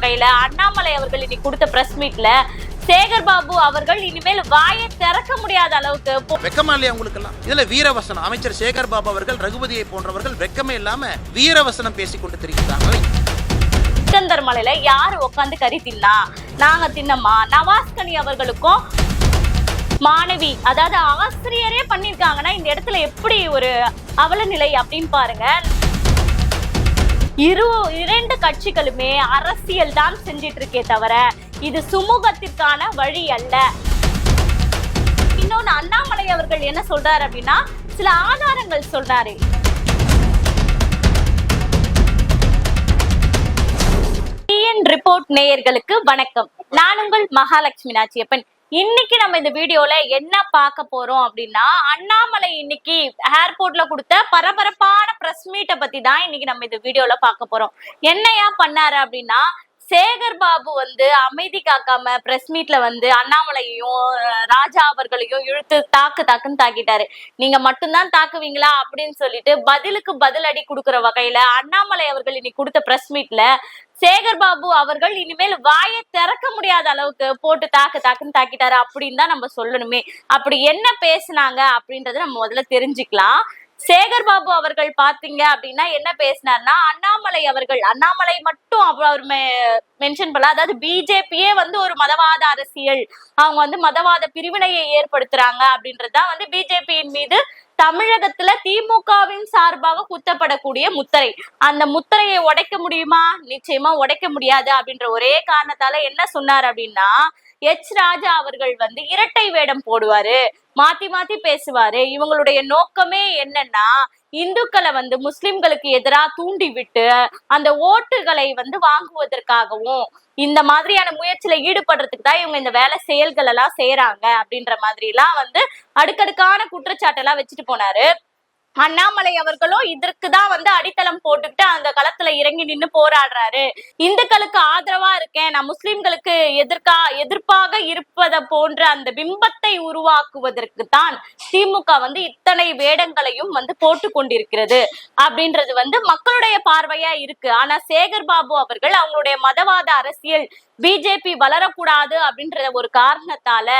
வகையில அண்ணாமலை அவர்கள் இன்னைக்கு கொடுத்த பிரஸ் மீட்ல சேகர் பாபு அவர்கள் இனிமேல் வாயை திறக்க முடியாத அளவுக்கு வெக்கமா இல்லையா உங்களுக்கு எல்லாம்? இதுல வீரவசனம் அமைச்சர் சேகர் பாபு அவர்கள் ரகுபதியை போன்றவர்கள் வெக்கமே இல்லாம வீரவசனம் பேசிக்கொண்டு தெரிவித்தாங்க. சிக்கந்தர் மலையில யாரு உட்காந்து கறி தின்னா? நாங்க தின்னமா? நவாஸ்கனி அவர்களுக்கும் மாணவி, அதாவது ஆசிரியரே பண்ணிருக்காங்கன்னா இந்த இடத்துல எப்படி ஒரு அவல நிலை அப்படின்னு பாருங்க. இரண்டு கட்சிகளுமே அரசியல் தான் செஞ்சிட்டு இருக்கே தவிர இது சுமூகத்திற்கான வழி அல்ல. இன்னொன்னு அண்ணாமலை அவர்கள் என்ன சொல்றாரு அப்படின்னா சில ஆதாரங்கள் சொல்றாரு. ரிப்போர்ட் நேயர்களுக்கு வணக்கம். நான் உங்கள் மகாலட்சுமி நாச்சியப்பன். இன்னைக்கு நம்ம இந்த வீடியோல என்ன பார்க்க போறோம் அப்படின்னா அண்ணாமலை இன்னைக்கு ஏர்போர்ட்ல கொடுத்த பரபரப்பான பிரஸ் மீட்டை பத்தி தான் இன்னைக்கு நம்ம இந்த வீடியோல பார்க்க போறோம். என்னையா பண்ணாரு அப்படின்னா சேகர் பாபு அமைதி காக்காம பிரஸ் மீட்ல அண்ணாமலையையும் ராஜா அவர்களையும் இழுத்து தாக்குன்னு தாக்கிட்டாரு. நீங்க மட்டும்தான் தாக்குவீங்களா அப்படின்னு சொல்லிட்டு பதிலுக்கு பதிலடி கொடுக்குற வகையில அண்ணாமலை அவர்கள் இன்னைக்கு கொடுத்த பிரஸ் மீட்ல சேகர் பாபு அவர்கள் இனிமேல் வாயை திறக்க முடியாத அளவுக்கு போட்டு தாக்குன்னு தாக்கிட்டாரு அப்படின்னு தான் நம்ம சொல்லணுமே. அப்படி என்ன பேசினாங்க அப்படின்றத நம்ம முதல்ல தெரிஞ்சுக்கலாம். சேகர் பாபு அவர்கள் பாத்தீங்க அப்படின்னா என்ன பேசினார்னா அண்ணாமலை மட்டும் அவர் மென்ஷன் பண்ணல. அதாவது பிஜேபியே ஒரு மதவாத அரசியல், அவங்க மதவாத பிரிவினையை ஏற்படுத்துறாங்க அப்படின்றதுதான் பிஜேபியின் மீது தமிழகத்துல திமுகவின் சார்பாக குத்தப்படக்கூடிய முத்திரை. அந்த முத்திரையை உடைக்க முடியுமா? நிச்சயமா உடைக்க முடியாது. அப்படின்ற ஒரே காரணத்தால என்ன சொன்னார் அப்படின்னா ராஜா அவர்கள் இரட்டை வேடம் போடுவாரு, மாத்தி மாத்தி பேசுவாரு. இவங்களுடைய நோக்கமே என்னன்னா இந்துக்களை முஸ்லிம்களுக்கு எதிராக தூண்டி விட்டு அந்த ஓட்டுகளை வாங்குவதற்காகவும் இந்த மாதிரியான முயற்சியில ஈடுபடுறதுக்கு தான் இவங்க இந்த வேலை செயல்கள் எல்லாம் செய்யறாங்க அப்படின்ற மாதிரி எல்லாம் அடுக்கடுக்கான குற்றச்சாட்டு எல்லாம் வச்சுட்டு போனாரு. அண்ணாமலை அவர்களும் இதற்குதான் அடித்தளம் போட்டுக்கிட்டு அந்த களத்துல இறங்கி நின்னு போராடுறாரு. இந்துக்களுக்கு ஆதரவா இருக்கேன், நான் முஸ்லிம்களுக்கு எதிர்ப்பாக இருப்பத போன்ற அந்த பிம்பத்தை உருவாக்குவதற்கு தான் திமுக இத்தனை வேடங்களையும் போட்டு கொண்டிருக்கிறது அப்படின்றது மக்களுடைய பார்வையா இருக்கு. ஆனா சேகர் பாபு அவர்கள் அவங்களுடைய மதவாத அரசியல் பிஜேபி வளரக்கூடாது அப்படின்ற ஒரு காரணத்தால,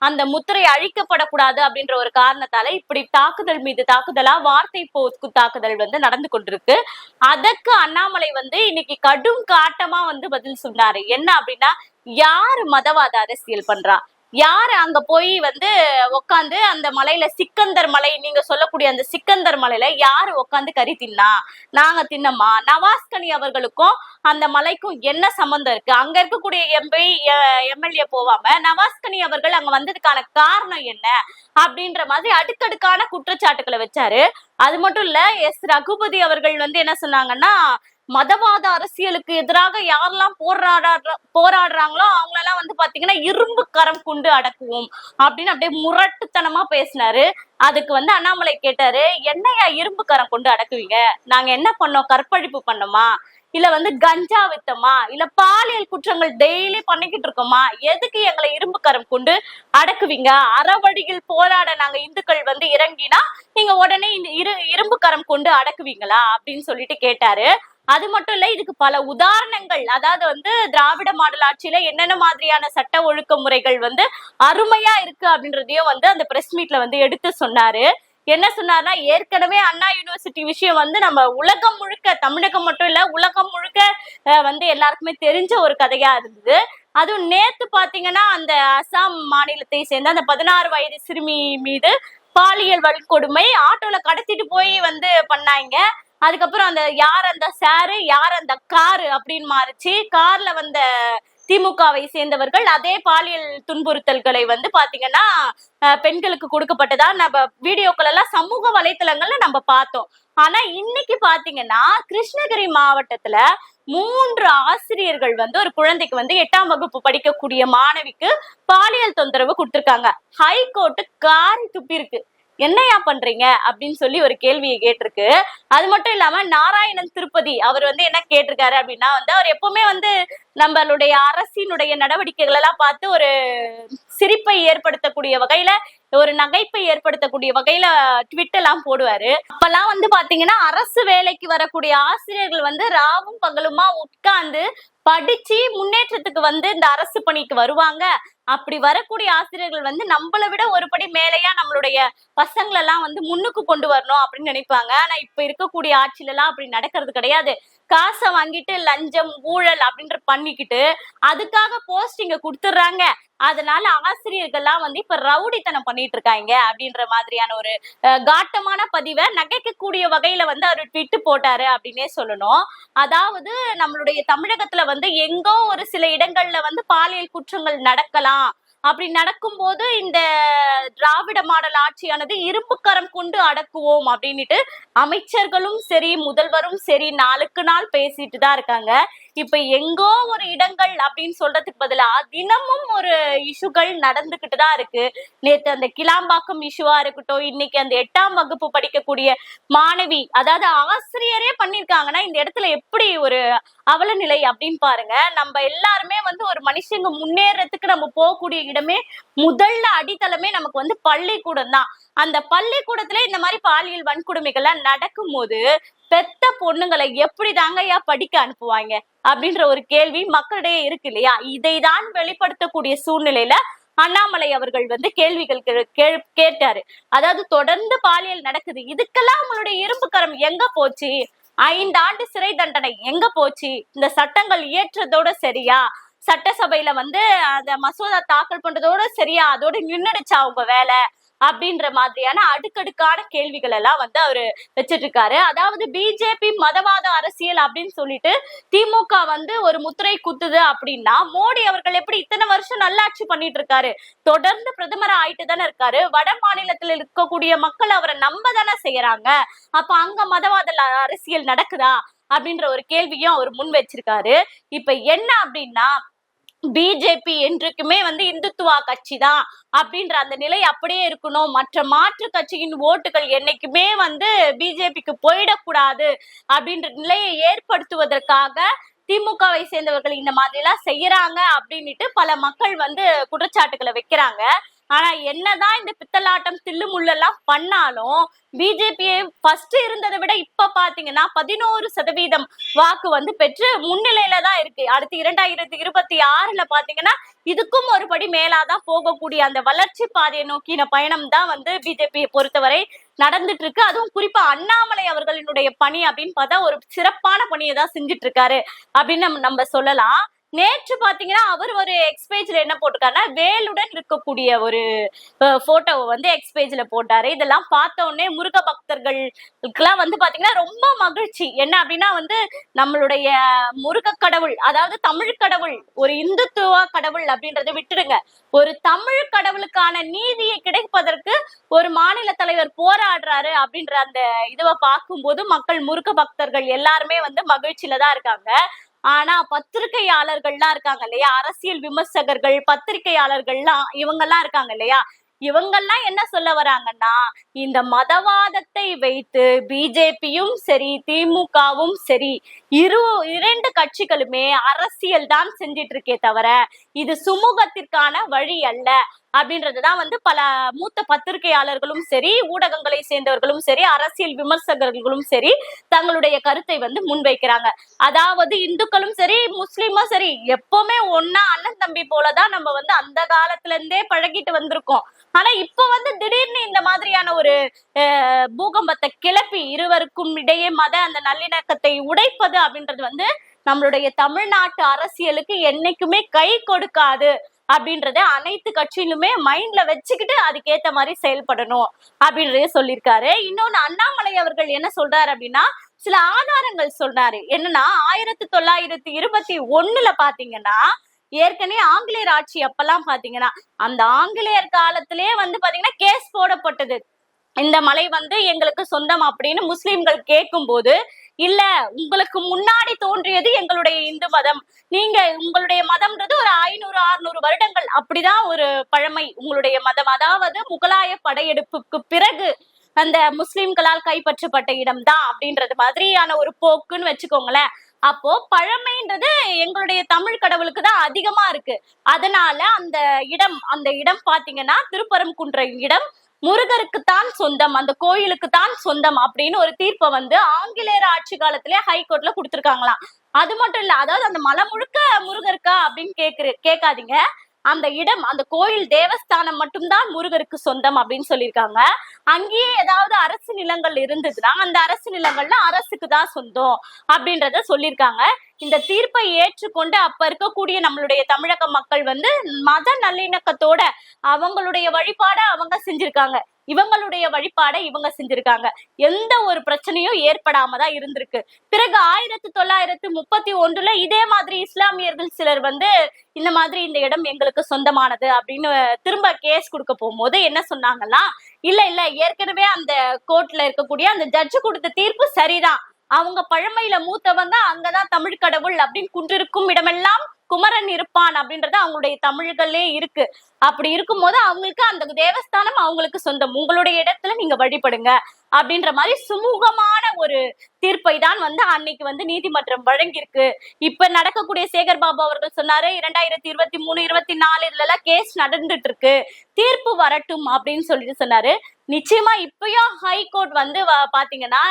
அந்த முத்திரை அழிக்கப்படக்கூடாது அப்படின்ற ஒரு காரணத்தால இப்படி தாக்குதல் மீது தாக்குதலா வார்த்தை போக்கு தாக்குதல் நடந்து கொண்டிருக்கு. அதற்கு அண்ணாமலை இன்னைக்கு கடும் காட்டமா பதில் சொன்னாரு. என்ன அப்படின்னா யாரு மதவாத அரசியல் பண்றா? யாரு அங்க போய் உக்காந்து அந்த மலையில சிக்கந்தர் மலை, நீங்க சொல்லக்கூடிய அந்த சிக்கந்தர் மலையில யாரு உக்காந்து கறி தின்னா? நாங்க தின்னமா? நவாஸ்கனி அவர்களுக்கும் அந்த மலைக்கும் என்ன சம்பந்தம் இருக்கு? அங்க இருக்கக்கூடிய எம்எல்ஏ போவாம நவாஸ்கனி அவர்கள் அங்க வந்ததுக்கான காரணம் என்ன அப்படின்ற மாதிரி அடுக்கடுக்கான குற்றச்சாட்டுகளை வச்சாரு. அது மட்டும் இல்ல, ரகுபதி அவர்கள் என்ன சொன்னாங்கன்னா மதவாத அரசியலுக்கு எதிராக யாரெல்லாம் போராடுறாங்களோ அவங்களெல்லாம் பாத்தீங்கன்னா இரும்பு கரம் கொண்டு அடக்குவோம் அப்படின்னு அப்படியே முரட்டுத்தனமா பேசினாரு. அதுக்கு அண்ணாமலை கேட்டாரு, என்னையா இரும்பு கரம் கொண்டு அடக்குவீங்க? நாங்க என்ன பண்ணோம்? கற்பழிப்பு பண்ணோமா? இல்ல கஞ்சா வித்தமா? இல்ல பாலியல் குற்றங்கள் டெய்லி பண்ணிக்கிட்டு இருக்கோமா? எதுக்கு எங்களை இரும்பு கரம் கொண்டு அடக்குவீங்க? அறவழியில் போராட நாங்க இந்துக்கள் இறங்கினா நீங்க உடனே இரும்பு கரம் கொண்டு அடக்குவீங்களா அப்படின்னு சொல்லிட்டு கேட்டாரு. அது மட்டும் இல்ல, இதுக்கு பல உதாரணங்கள், அதாவது திராவிட மாடல் ஆட்சியில என்னென்ன மாதிரியான சட்ட ஒழுக்க முறைகள் அருமையா இருக்கு அப்படின்றதையும் அந்த பிரஸ் மீட்ல எடுத்து சொன்னாரு. என்ன சொன்னார்னா ஏற்கனவே அண்ணா யூனிவர்சிட்டி விஷயம் நம்ம உலகம் முழுக்க, தமிழகம் மட்டும் இல்ல உலகம் முழுக்க எல்லாருக்குமே தெரிஞ்ச ஒரு கதையா இருந்தது. அதுவும் நேத்து பாத்தீங்கன்னா அந்த அசாம் மாநிலத்தை சேர்ந்த அந்த 16 வயது சிறுமி மீது பாலியல் வன்கொடுமை ஆட்டோல கடத்திட்டு போய் பண்ணாங்க. அதுக்கப்புறம் அந்த யார் அந்த சாரு யார் அந்த காரு அப்படின்னு மாறிச்சு. கார்ல திமுகவை சேர்ந்தவர்கள் அதே பாலியல் துன்புறுத்தல்களை பாத்தீங்கன்னா பெண்களுக்கு கொடுக்கப்பட்டதா நம்ம வீடியோக்கள் எல்லாம் சமூக வலைத்தளங்கள்ல நம்ம பார்த்தோம். ஆனா இன்னைக்கு பாத்தீங்கன்னா கிருஷ்ணகிரி மாவட்டத்துல 3 ஆசிரியர்கள் ஒரு குழந்தைக்கு 8ஆம் வகுப்பு படிக்கக்கூடிய மாணவிக்கு பாலியல் தொந்தரவு கொடுத்திருக்காங்க. ஹைகோர்ட் காரி துப்பி இருக்கு. என்னையா பண்றீங்க அப்படின்னு சொல்லி ஒரு கேள்வியை கேட்டிருக்கு. அது மட்டும் இல்லாம நாராயணன் திருப்பதி அவர் என்ன கேட்டிருக்காரு அப்படின்னா அவர் எப்பவுமே நம்மளுடைய அரசினுடைய நடவடிக்கைகள் எல்லாம் பார்த்து ஒரு சிரிப்பை ஏற்படுத்தக்கூடிய வகையில ஒரு நகைப்பை ஏற்படுத்தக்கூடிய வகையில ட்விட் எல்லாம் போடுவாரு. அப்பெல்லாம் வந்து பாத்தீங்கன்னா அரசு வேலைக்கு வரக்கூடிய ஆசிரியர்கள் வந்து ராவும் பகலுமா உட்கார்ந்து படிச்சு முன்னேற்றத்துக்கு வந்து இந்த அரசு பணிக்கு வருவாங்க. அப்படி வரக்கூடிய ஆசிரியர்கள் வந்து நம்மளை விட ஒரு படி மேலையா நம்மளுடைய பசங்களை எல்லாம் வந்து முன்னுக்கு கொண்டு வரணும் அப்படின்னு நினைப்பாங்க. ஆனா இப்ப இருக்கக்கூடிய ஆட்சியில எல்லாம் அப்படி நடக்கிறது கிடையாது. காசை வாங்கிட்டு லஞ்சம் ஊழல் அப்படின்ற பண்ணிக்கிட்டு அதுக்காக போஸ்டிங்க கொடுத்துடுறாங்க. அதனால ஆசிரியர்கள்லாம் வந்து இப்ப ரவுடித்தனம் பண்ணிட்டு இருக்காங்க அப்படின்ற மாதிரியான ஒரு காட்டமான பதிவை நகைக்கக்கூடிய வகையில வந்து அவர் ட்விட் போட்டாரு அப்படின்னே சொல்லணும். அதாவது நம்மளுடைய தமிழகத்துல வந்து எங்கோ ஒரு சில இடங்கள்ல வந்து பாலியல் குற்றங்கள் நடக்கலாம். அப்படி நடக்கும் போது இந்த திராவிட மாடல் ஆட்சியானது இரும்புக்கரம் கொண்டு அடக்குவோம் அப்படின்னுட்டு அமைச்சர்களும் சரி முதல்வரும் சரி நாளுக்கு நாள் பேசிட்டு தான் இருக்காங்க. இப்ப எங்கோ ஒரு இடங்கள் அப்படின்னு சொல்றதுக்கு பதிலா தினமும் ஒரு இஷ்யூகள் நடந்துகிட்டு தான் இருக்கு. நேத்து அந்த கிளாம்பாக்கம் இஷ்யூவா இருக்கட்டும், இன்னைக்கு அந்த 8ஆம் வகுப்பு படிக்கக்கூடிய மாணவி, அதாவது ஆசிரியரே பண்ணிருக்காங்கன்னா இந்த இடத்துல எப்படி ஒரு அவல நிலை அப்படின்னு பாருங்க. நம்ம எல்லாருமே வந்து ஒரு மனுஷங்க முன்னேறதுக்கு நம்ம போகக்கூடிய இடமே முதல்ல அடித்தளமே நமக்கு வந்து பள்ளிக்கூடம் தான். அந்த பள்ளிக்கூடத்துல இந்த மாதிரி பாலியல் வன்கொடுமைகள்லாம் நடக்கும் போது பெத்த பொண்ணுங்களை எப்படி தாங்கய்யா படிக்க அனுப்புவாங்க அப்படின்ற ஒரு கேள்வி மக்களிடையே இருக்கு இல்லையா? இதைதான் வெளிப்படுத்தக்கூடிய சூழ்நிலையில அண்ணாமலை அவர்கள் வந்து கேள்விகள் கேட்டாரு. அதாவது தொடர்ந்து பாலியல் நடக்குது, இதுக்கெல்லாம் உங்களுடைய இரும்பு கரம் எங்க போச்சு? 5 ஆண்டு சிறை தண்டனை எங்க போச்சு? இந்த சட்டங்கள் இயற்றதோட சரியா? சட்டசபையில வந்து அந்த மசோதா தாக்கல் பண்றதோட சரியா? அதோட நின்னுடுச்சா உங்க வேலை? அப்படின்ற மாதிரியான அடுக்கடுக்கான கேள்விகள் எல்லாம் வந்து அவரு வச்சிட்டு இருக்காரு. அதாவது பிஜேபி மதவாத அரசியல் அப்படின்னு சொல்லிட்டு திமுக வந்து ஒரு முத்திரை குத்துது அப்படின்னா, மோடி அவர்கள் எப்படி இத்தனை வருஷம் நல்லாட்சி பண்ணிட்டு இருக்காரு, தொடர்ந்து பிரதமர் ஆயிட்டு தானே இருக்காரு. வட மாநிலத்தில் இருக்கக்கூடிய மக்கள் அவரை நம்ப தானே செய்யறாங்க. அப்ப அங்க மதவாத அரசியல் நடக்குதா அப்படின்ற ஒரு கேள்வியும் அவர் முன் வச்சிருக்காரு. இப்ப என்ன அப்படின்னா, பிஜேபி என்றைக்குமே வந்து இந்துத்துவா கட்சி தான் அப்படின்ற அந்த நிலை அப்படியே இருக்கணும். மற்ற மாற்று கட்சியின் ஓட்டுகள் என்னைக்குமே வந்து பிஜேபிக்கு போயிடக்கூடாது அப்படின்ற நிலையை ஏற்படுத்துவதற்காக திமுகவை சேர்ந்தவர்கள் இந்த மாதிரி எல்லாம் செய்யறாங்க அப்படின்னுட்டு பல மக்கள் வந்து குற்றச்சாட்டுகளை வைக்கிறாங்க. ஆனா என்னதான் இந்த பித்தலாட்டம் தில்லு முள்ளெல்லாம் பண்ணாலும் பிஜேபியை ஃபர்ஸ்ட் இருந்ததை விட இப்ப பாத்தீங்கன்னா 11% வாக்கு வந்து பெற்று முன்னிலையில தான் இருக்கு. அடுத்து 2026ல பாத்தீங்கன்னா இதுக்கும் ஒரு படி மேலாதான் போகக்கூடிய அந்த வளர்ச்சி பாதையை நோக்கின பயணம் தான் வந்து பிஜேபியை பொறுத்தவரை நடந்துட்டு இருக்கு. அதுவும் குறிப்பா அண்ணாமலை அவர்களினுடைய பணி அப்படின்னு பார்த்தா ஒரு சிறப்பான பணியை தான் செஞ்சுட்டு இருக்காரு அப்படின்னு நம்ம சொல்லலாம். நேற்று பாத்தீங்கன்னா அவர் ஒரு எக்ஸ்பேஜ்ல என்ன போட்டிருக்காருன்னா, வேலுடன் இருக்கக்கூடிய ஒரு போட்டோவை வந்து எக்ஸ்பேஜ்ல போட்டாரு. இதெல்லாம் பார்த்த உடனே முருக பக்தர்களுக்கெல்லாம் வந்து பாத்தீங்கன்னா ரொம்ப மகிழ்ச்சி. என்ன அப்படின்னா வந்து நம்மளுடைய முருக கடவுள், அதாவது தமிழ் கடவுள், ஒரு இந்துத்துவ கடவுள் அப்படின்றத விட்டுடுங்க, ஒரு தமிழ் கடவுளுக்கான நீதியை கிடைப்பதற்கு ஒரு மாநில தலைவர் போராடுறாரு அப்படின்ற அந்த இதுவை பார்க்கும்போது மக்கள் முருக பக்தர்கள் எல்லாருமே வந்து மகிழ்ச்சியில தான் இருக்காங்க. ஆனா பத்திரிகையாளர்கள்லாம் இருக்காங்க இல்லையா, அரசியல் விமர்சகர்கள், பத்திரிகையாளர்கள்லாம் இவங்கெல்லாம் இருக்காங்க இல்லையா, இவங்கெல்லாம் என்ன சொல்ல வராங்கன்னா, இந்த மதவாதத்தை வைத்து பிஜேபியும் சரி திமுகவும் சரி இரண்டு கட்சிகளுமே அரசியல் தான் செஞ்சிட்டு இருக்கே தவிர இது சுமூகத்திற்கான வழி அல்ல அப்படின்றதுதான் வந்து பல மூத்த பத்திரிகையாளர்களும் சரி ஊடகங்களை சேர்ந்தவர்களும் சரி அரசியல் விமர்சகர்களும் சரி தங்களுடைய கருத்தை வந்து முன்வைக்கிறாங்க. அதாவது இந்துக்களும் சரி முஸ்லிமும் சரி எப்பவுமே ஒன்னா அண்ணன் தம்பி போலதான் நம்ம வந்து அந்த காலத்துல இருந்தே பழகிட்டு வந்திருக்கோம். ஆனா இப்ப வந்து திடீர்னு இந்த மாதிரியான ஒரு பூகம்பத்தை கிளப்பி இருவருக்கும் இடையே மத அந்த நல்லிணக்கத்தை உடைப்பது அப்படின்றது வந்து நம்மளுடைய தமிழ்நாட்டு அரசியலுக்கு என்னைக்குமே கை கொடுக்காது அப்படின்றத அனைத்து கட்சியிலுமே மைண்ட்ல வச்சுக்கிட்டு அதுக்கேத்த மாதிரி செயல்படணும் அப்படின்றத சொல்லியிருக்காரு. இன்னொன்னு அண்ணாமலை அவர்கள் என்ன சொல்றாரு அப்படின்னா, சில ஆதாரங்கள் சொல்றாரு. என்னன்னா 1921ல பாத்தீங்கன்னா ஏற்கனவே ஆங்கிலேயர் ஆட்சி அப்பெல்லாம் பாத்தீங்கன்னா அந்த ஆங்கிலேயர் காலத்திலே வந்து பாத்தீங்கன்னா கேஸ் போடப்பட்டது. இந்த மலை வந்து எங்களுக்கு சொந்தம் அப்படின்னு முஸ்லிம்கள் கேட்கும் போது, இல்ல உங்களுக்கு முன்னாடி தோன்றியது எங்களுடைய இந்து மதம், நீங்க உங்களுடைய மதம்ன்றது ஒரு 500-600 வருடங்கள் அப்படிதான் ஒரு பழமை உங்களுடைய மதம், அதாவது முகலாய படையெடுப்புக்கு பிறகு அந்த முஸ்லிம்களால் கைப்பற்றப்பட்ட இடம் தான் அப்படின்றது மாதிரியான ஒரு போக்குன்னு வச்சுக்கோங்களேன். அப்போ பழமைன்றது எங்களுடைய தமிழ் கடவுளுக்கு தான் அதிகமா இருக்கு. அதனால அந்த இடம் பாத்தீங்கன்னா திருப்பரங்குன்ற இடம் முருகருக்குத்தான் சொந்தம், அந்த கோயிலுக்கு தான் சொந்தம் அப்படின்னு ஒரு தீர்ப்பை வந்து ஆங்கிலேயர் ஆட்சி காலத்திலே ஹைகோர்ட்ல கொடுத்திருக்காங்களாம். அது மட்டும் இல்ல, அதாவது அந்த மலை முழுக்க முருகருக்கா அப்படின்னு கேட்காதீங்க. அந்த இடம், அந்த கோயில் தேவஸ்தானம் மட்டும்தான் முருகருக்கு சொந்தம் அப்படின்னு சொல்லியிருக்காங்க. அங்கேயே ஏதாவது அரசு நிலங்கள் இருந்ததுன்னா அந்த அரசு நிலங்கள்ல அரசுக்கு தான் சொந்தம் அப்படின்றத சொல்லியிருக்காங்க. இந்த தீர்ப்பை ஏற்றுக்கொண்டு அப்ப இருக்கக்கூடிய நம்மளுடைய தமிழக மக்கள் வந்து மத நல்லிணக்கத்தோட அவங்களுடைய வழிபாட அவங்க செஞ்சிருக்காங்க, இவங்களுடைய வழிபாடை இவங்க செஞ்சிருக்காங்க. எந்த ஒரு பிரச்சனையும் ஏற்படாம தான் இருந்திருக்கு. பிறகு 1931 இதே மாதிரி இஸ்லாமியர்கள் சிலர் வந்து இந்த மாதிரி இந்த இடம் எங்களுக்கு சொந்தமானது அப்படின்னு திரும்ப கேஸ் கொடுக்க போகும்போது என்ன சொன்னாங்கன்னா, இல்ல இல்ல, ஏற்கனவே அந்த கோர்ட்ல இருக்கக்கூடிய அந்த ஜட்ஜு கொடுத்த தீர்ப்பு சரிதான், அவங்க பழமையில மூத்தவங்க, அங்கதான் தமிழ் கடவுள் அப்படின்னு குன்றிருக்கும் இடமெல்லாம் குமரன் இருப்பான் அப்படின்றது அவங்களுடைய தமிழ்களே இருக்கு. அப்படி இருக்கும்போது அவங்களுக்கு அந்த தேவஸ்தானம் அவங்களுக்கு சொந்தம், உங்களுடைய இடத்துல நீங்க வழிபடுங்க அப்படின்ற மாதிரி சுமூகமான ஒரு தீர்ப்பை தான் வந்து அன்னைக்கு வந்து நீதிமன்றம் வழங்கியிருக்கு. இப்ப நடக்கக்கூடிய சேகர் பாபு அவர்கள் சொன்னாரு 2023, 24 இதுல எல்லாம் கேஸ் நடந்துட்டு இருக்கு, தீர்ப்பு வரட்டும் அப்படின்னு சொல்லிட்டு சொன்னாரு. நிச்சயமா இப்பயும் ஹைகோர்ட் வந்து பாத்தீங்கன்னா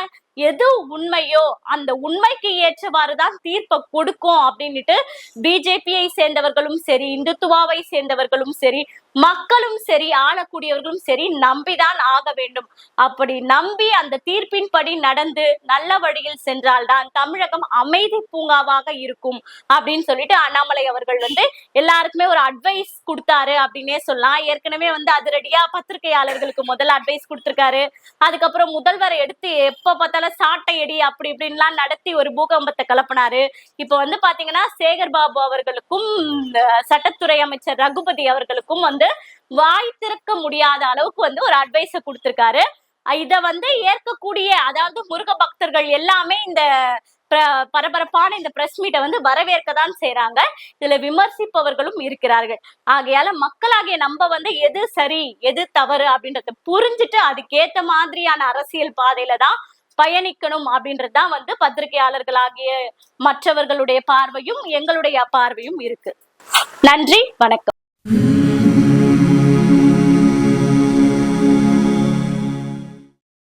எது உண்மையோ அந்த உண்மைக்கு ஏற்றவாறுதான் தீர்ப்பை கொடுக்கும் அப்படின்னுட்டு பிஜேபியை சேர்ந்தவர்களும் சரி, இந்துத்துவாவை சேர்ந்தவர்களும் சரி, மக்களும் சரி, ஆளக்கூடியவர்களும் சரி நம்பிதான் ஆக வேண்டும். அப்படி நம்பி அந்த தீர்ப்பின்படி நடந்து நல்ல வழியில் சென்றால்தான் தமிழகம் அமைதி பூங்காவாக இருக்கும் அப்படின்னு சொல்லிட்டு அண்ணாமலை அவர்கள் வந்து எல்லாருக்குமே ஒரு அட்வைஸ் கொடுத்தாரு அப்படின்னே சொல்லலாம். ஏற்கனவே வந்து அதிரடியா பத்திரிகையாளர்களுக்கு முதல்ல அட்வைஸ் கொடுத்திருக்காரு. அதுக்கப்புறம் முதல்வரை எடுத்து எப்ப பார்த்தாலும் சாட்டை அடி அப்படி இப்படின்லாம் நடத்தி ஒரு பூகம்பத்தை கலப்பினாரு. இப்ப வந்து பாத்தீங்கன்னா சேகர் பாபு அவர்களுக்கும் சட்டத்துறை அமைச்சர் ரகுபதி அவர்களுக்கும் வந்து வாய் திறக்க முடியாத அளவுக்கு வந்து ஒரு அட்வைஸ கொடுத்திருக்காரு. இத வந்து ஏற்கக்கூடிய, அதாவது முருக பக்தர்கள் எல்லாமே இந்த பரபரப்பான இந்த பிரஸ் மீட்டை வந்து வரவேற்கதான் செய்யறாங்க. இதுல விமர்சிப்பவர்களும் இருக்கிறார்கள். ஆகையால மக்களாகிய நம்ம வந்து எது சரி எது தவறு அப்படின்றத புரிஞ்சுட்டு அதுக்கேத்த மாதிரியான அரசியல் பாதையில தான் பயணிக்கணும் அப்படின்றதுதான் வந்து பத்திரிகையாளர்களாகிய மற்றவர்களுடைய பார்வையும் எங்களுடைய பார்வையும் இருக்கு. நன்றி, வணக்கம்.